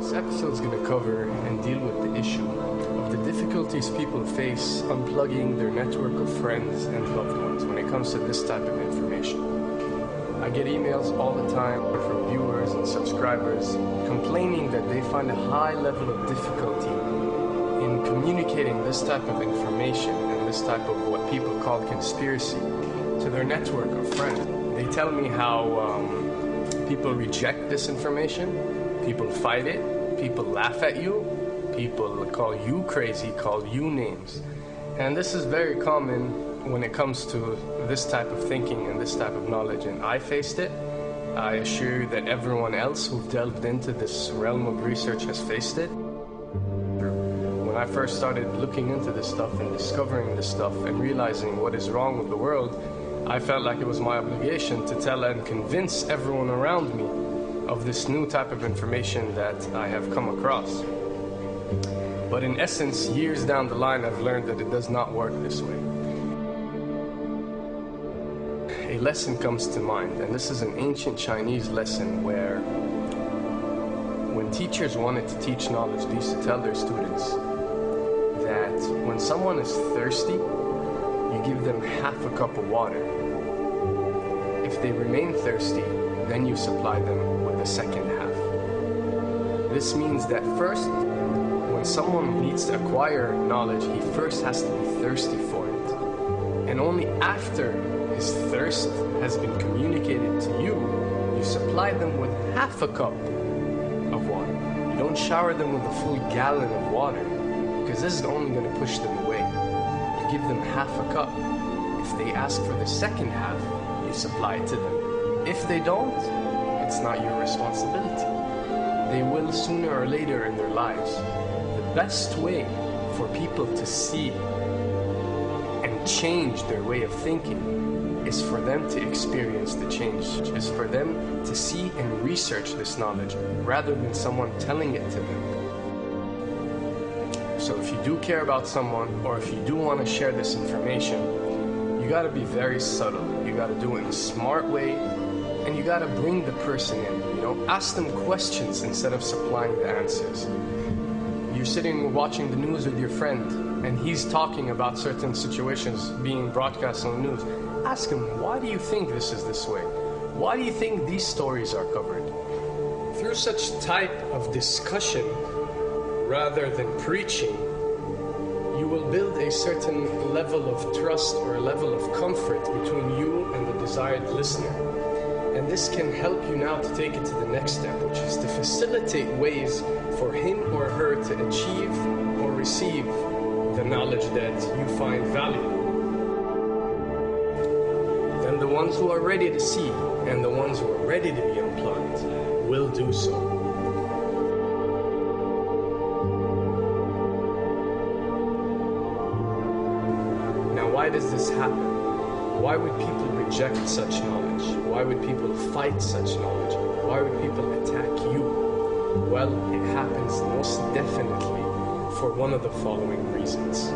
This episode is going to cover and deal with the issue of the difficulties people face unplugging their network of friends and loved ones when it comes to this type of information. I get emails all the time from viewers and subscribers complaining that they find a high level of difficulty in communicating this type of information and this type of what people call conspiracy to their network of friends. They tell me how people reject this information, people fight it, people laugh at you, people call you crazy, call you names. And this is very common when it comes to this type of thinking and this type of knowledge, and I faced it. I assure you that everyone else who've delved into this realm of research has faced it. When I first started looking into this stuff and discovering this stuff and realizing what is wrong with the world, I felt like it was my obligation to tell and convince everyone around me of this new type of information that I have come across. But in essence, years down the line, I've learned that it does not work this way. A lesson comes to mind, and this is an ancient Chinese lesson where when teachers wanted to teach knowledge, they used to tell their students that when someone is thirsty, you give them half a cup of water. If they remain thirsty, then you supply them with the second half. This means that first, when someone needs to acquire knowledge, he first has to be thirsty for it. And only after his thirst has been communicated to you, you supply them with half a cup of water. You don't shower them with a full gallon of water, because this is only going to push them away. You give them half a cup. If they ask for the second half, you supply it to them. If they don't, it's not your responsibility. They will sooner or later in their lives. The best way for people to see and change their way of thinking is for them to experience the change, is for them to see and research this knowledge rather than someone telling it to them. So if you do care about someone, or if you do want to share this information, you got to be very subtle. You got to do it in a smart way, and you got to bring the person in. Ask them questions instead of supplying the answers. You're sitting watching the news with your friend, and he's talking about certain situations being broadcast on the news. Ask him, why do you think this is this way? Why do you think these stories are covered? Through such type of discussion, rather than preaching, you will build a certain level of trust or a level of comfort between you and the desired listener. And this can help you now to take it to the next step, which is to facilitate ways for him or her to achieve or receive the knowledge that you find valuable. Then the ones who are ready to see and the ones who are ready to be unplugged will do so. Now, why does this happen? Why would people reject such knowledge? Why would people fight such knowledge? Why would people attack you? Well, it happens most definitely for one of the following reasons.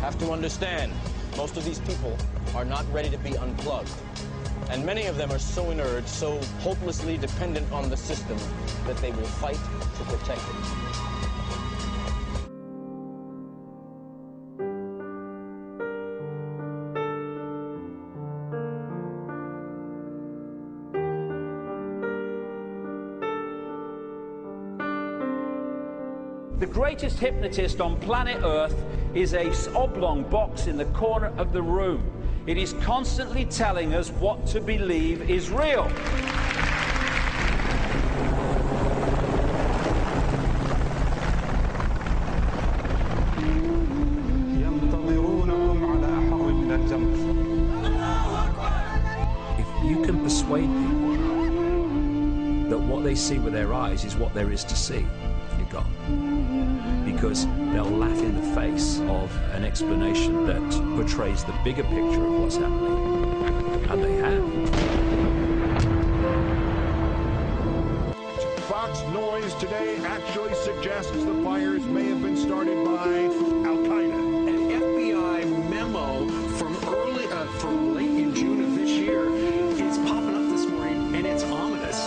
Have to understand, most of these people are not ready to be unplugged. And many of them are so inert, so hopelessly dependent on the system, that they will fight to protect it. The greatest hypnotist on planet Earth is a oblong box in the corner of the room. It is constantly telling us what to believe is real. If you can persuade people that what they see with their eyes is what there is to see, you're gone. Because they'll laugh in the face of an explanation that portrays the bigger picture of what's happening. And they have. Fox noise today actually suggests the fires may have been started by Al-Qaeda. An FBI memo from late in June of this year is popping up this morning, and it's ominous.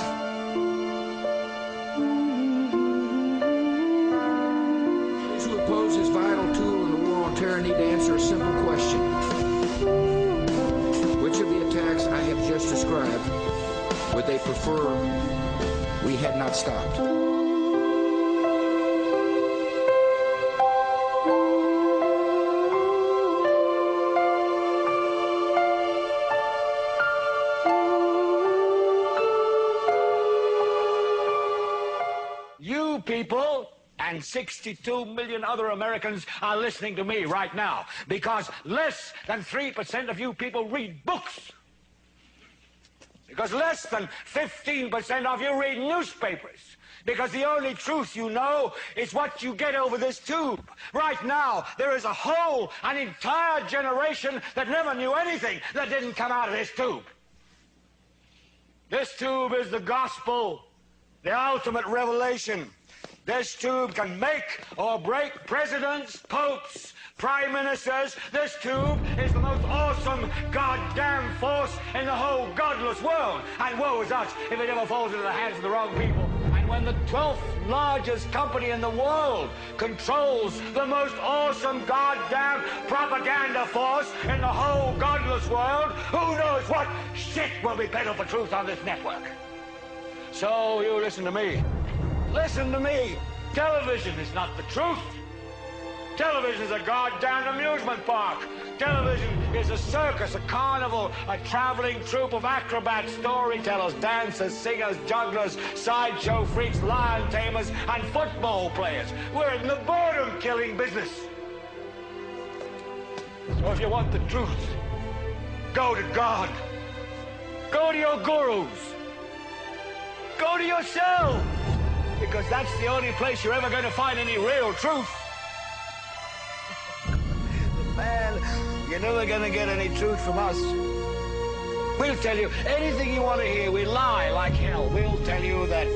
Those who oppose this vital tool in the war on terror need to answer a simple question. Which of the attacks I have just described would they prefer we had not stopped? You people and 62 million other Americans are listening to me right now because less than 3% of you people read books. Because less than 15% of you read newspapers. Because the only truth you know is what you get over this tube. Right now, there is an entire generation that never knew anything that didn't come out of this tube. This tube is the gospel, the ultimate revelation. This tube can make or break presidents, popes, prime ministers. This tube is the most awesome goddamn force in the whole godless world. And woe is us if it ever falls into the hands of the wrong people. And when the 12th largest company in the world controls the most awesome goddamn propaganda force in the whole godless world, who knows what shit will be peddled for truth on this network. So you listen to me. Listen to me. Television is not the truth. Television is a goddamn amusement park. Television is a circus, a carnival, a traveling troupe of acrobats, storytellers, dancers, singers, jugglers, sideshow freaks, lion tamers, and football players. We're in the boredom-killing business. So if you want the truth, go to God. Go to your gurus. Go to yourself. Because that's the only place you're ever going to find any real truth. Man, you're never going to get any truth from us. We'll tell you anything you want to hear. We lie like hell. We'll tell you that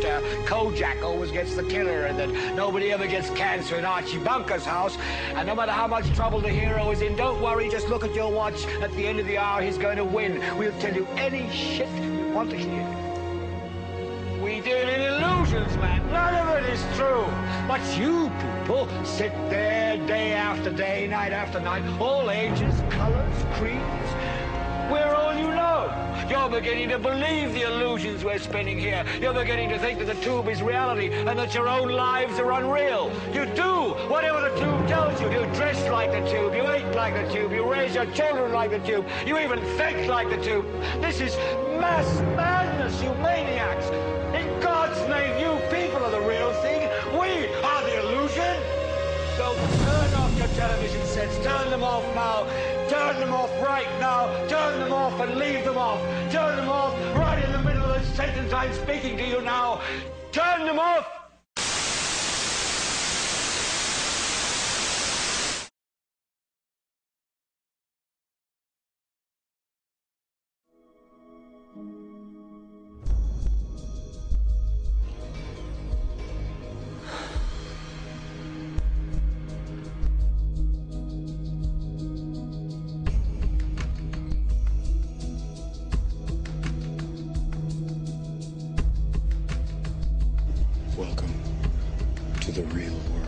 Kojak always gets the killer and that nobody ever gets cancer in Archie Bunker's house. And no matter how much trouble the hero is in, don't worry, just look at your watch. At the end of the hour, he's going to win. We'll tell you any shit you want to hear. We deal in illusions, man. None of it is true. But you people sit there day after day, night after night, all ages, colors, creeds. We're all you know. You're beginning to believe the illusions we're spinning here. You're beginning to think that the tube is reality and that your own lives are unreal. You do whatever the tube tells you. You dress like the tube. You eat like the tube. You raise your children like the tube. You even think like the tube. This is mass madness, you maniacs. In God's name, you people are the real thing. We are the illusion. So turn off your television sets. Turn them off now. Turn them off right now. Turn them off and leave them off. Turn them off right in the middle of the sentence I'm speaking to you now. Turn them off. Welcome to the real world.